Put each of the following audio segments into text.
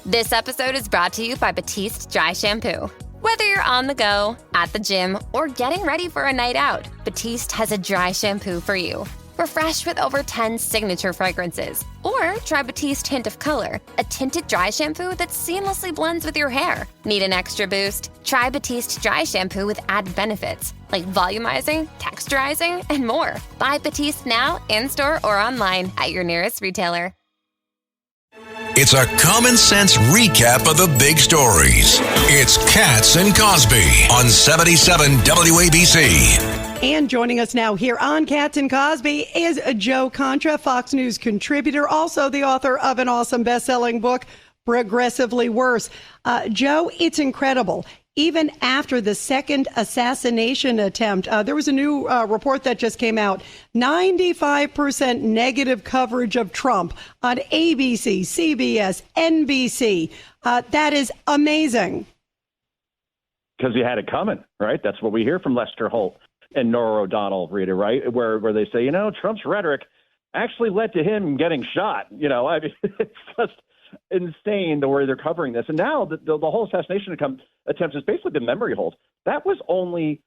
This episode is brought to you by Batiste Dry Shampoo. Whether you're on the go, at the gym, or getting ready for a night out, Batiste has a dry shampoo for you. Refresh with over 10 signature fragrances. Or try Batiste Hint of Color, a tinted dry shampoo that seamlessly blends with your hair. Need an extra boost? Try Batiste Dry Shampoo with added benefits like volumizing, texturizing, and more. Buy Batiste now, in-store or online at your nearest retailer. It's a common sense recap of the big stories. It's Katz and Cosby on 77 WABC. And joining us now here on Katz and Cosby is Joe Concha, Fox News contributor, also the author of an awesome best-selling book, Progressively Worse. Joe, it's incredible. Even after the second assassination attempt, there was a new report that just came out, 95% negative coverage of Trump on ABC, CBS, NBC. That is amazing. Because you had it coming, right? That's what we hear from Lester Holt and Norah O'Donnell, Rita, right? Where they say, Trump's rhetoric actually led to him getting shot. I mean, it's just insane the way they're covering this. And now the whole assassination attempt has basically been memory hold. That was only,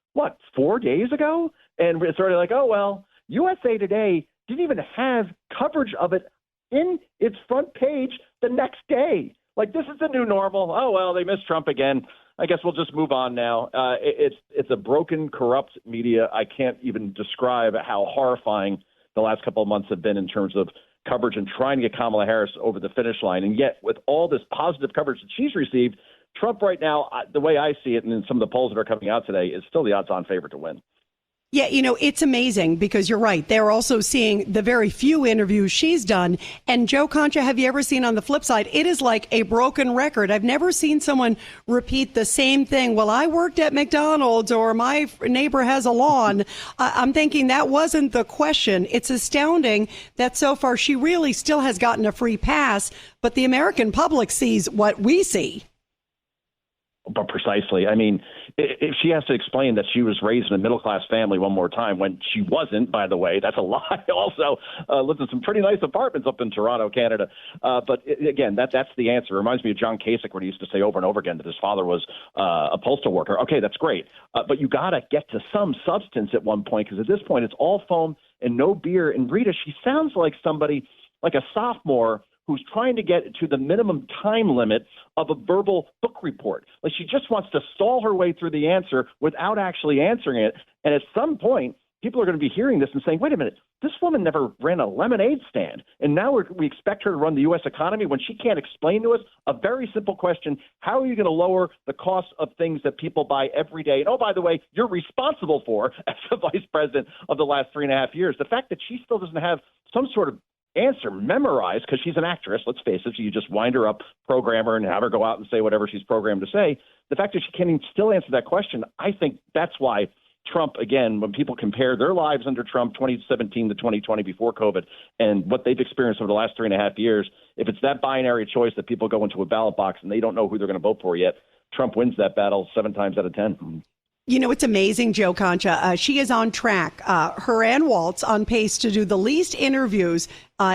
4 days ago? And it's already like, oh, well, USA Today didn't even have coverage of it in its front page the next day. Like, this is the new normal. Oh, well, they missed Trump again. I guess we'll just move on now. It's a broken, corrupt media. I can't even describe how horrifying the last couple of months have been in terms of coverage and trying to get Kamala Harris over the finish line. And yet, with all this positive coverage that she's received, Trump right now, the way I see it, and in some of the polls that are coming out today, is still the odds-on favorite to win. Yeah, it's amazing because you're right. They're also seeing the very few interviews she's done. And Joe Concha, have you ever seen on the flip side? It is like a broken record. I've never seen someone repeat the same thing. Well, I worked at McDonald's or my neighbor has a lawn. I'm thinking that wasn't the question. It's astounding that so far she really still has gotten a free pass, but the American public sees what we see. But precisely. I mean, if she has to explain that she was raised in a middle-class family one more time when she wasn't, by the way, that's a lie. Also, lived in some pretty nice apartments up in Toronto, Canada. But again, that's the answer. It reminds me of John Kasich when he used to say over and over again that his father was a postal worker. Okay, that's great. But you got to get to some substance at one point, because at this point it's all foam and no beer. And Rita, she sounds like somebody, like a sophomore who's trying to get to the minimum time limit of a verbal book report. Like, she just wants to stall her way through the answer without actually answering it. And at some point, people are going to be hearing this and saying, wait a minute, this woman never ran a lemonade stand. And now we expect her to run the U.S. economy when she can't explain to us a very simple question. How are you going to lower the cost of things that people buy every day? And, oh, by the way, you're responsible for as the vice president of the last 3.5 years. The fact that she still doesn't have some sort of answer memorized, because she's an actress, let's face it, so you just wind her up, program her, and have her go out and say whatever she's programmed to say. The fact that she can't even still answer that question, I think that's why Trump, again, when people compare their lives under Trump 2017 to 2020 before COVID and what they've experienced over the last 3.5 years, if it's that binary choice that people go into a ballot box and they don't know who they're going to vote for yet, Trump wins that battle 7 times out of 10. It's amazing, Joe Concha. She is on track. Her and Waltz on pace to do the least interviews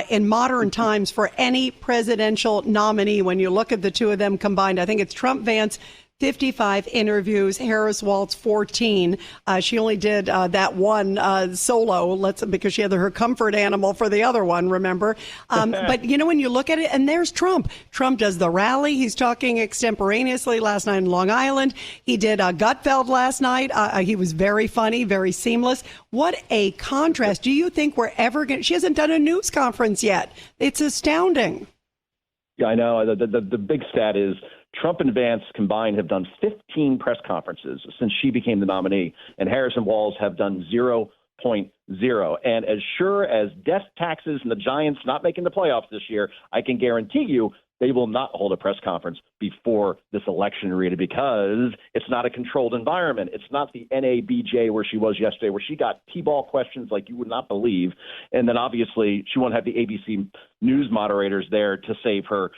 in modern times for any presidential nominee. When you look at the two of them combined, I think it's Trump, Vance, 55 interviews, Harris Waltz 14. She only did that one solo, because she had her comfort animal for the other one, remember? But, when you look at it, and there's Trump. Trump does the rally. He's talking extemporaneously last night in Long Island. He did Gutfeld last night. He was very funny, very seamless. What a contrast. Do you think we're ever going to... She hasn't done a news conference yet. It's astounding. Yeah, I know. The big stat is Trump and Vance combined have done 15 press conferences since she became the nominee, and Harris and Walz have done 0.0. And as sure as death taxes and the Giants not making the playoffs this year, I can guarantee you they will not hold a press conference before this election, Rita, because it's not a controlled environment. It's not the NABJ where she was yesterday, where she got T-ball questions like you would not believe. And then obviously she won't have the ABC News moderators there to save her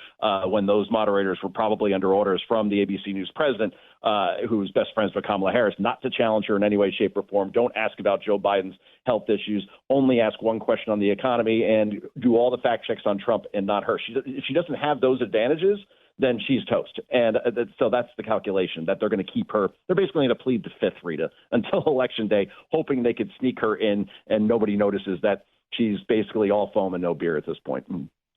when those moderators were probably under orders from the ABC News president, who's best friends with Kamala Harris, not to challenge her in any way, shape, or form. Don't ask about Joe Biden's health issues. Only ask one question on the economy and do all the fact checks on Trump and not her. If she doesn't have those advantages, then she's toast. And so that's the calculation, that they're going to keep her. They're basically going to plead the fifth, Rita, until Election Day, hoping they could sneak her in and nobody notices that she's basically all foam and no beer at this point.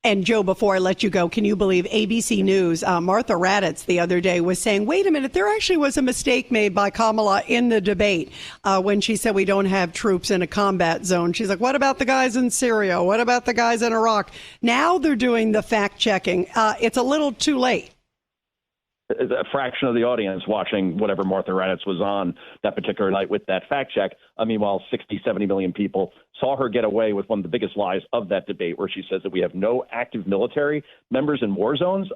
And Joe, before I let you go, can you believe ABC News, Martha Raddatz the other day was saying, wait a minute, there actually was a mistake made by Kamala in the debate when she said we don't have troops in a combat zone. She's like, what about the guys in Syria? What about the guys in Iraq? Now they're doing the fact checking. It's a little too late. A fraction of the audience watching whatever Martha Raddatz was on that particular night with that fact check. Meanwhile, 60, 70 million people saw her get away with one of the biggest lies of that debate, where she says that we have no active military members in war zones.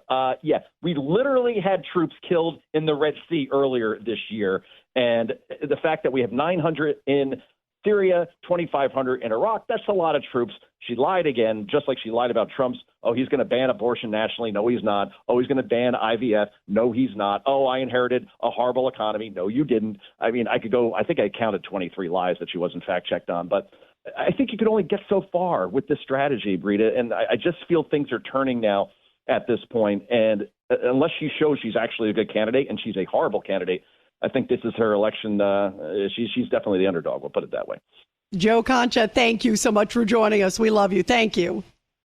We literally had troops killed in the Red Sea earlier this year. And the fact that we have 900 in Syria, 2,500 in Iraq, that's a lot of troops. She lied again, just like she lied about Trump's, he's going to ban abortion nationally. No, he's not. He's going to ban IVF. No, he's not. I inherited a horrible economy. No, you didn't. I think I counted 23 lies that she wasn't fact-checked on. But I think you could only get so far with this strategy, Brita. And I just feel things are turning now at this point. And unless she shows she's actually a good candidate, and she's a horrible candidate, I think this is her election. She's definitely the underdog. We'll put it that way. Joe Concha, thank you so much for joining us. We love you. Thank you.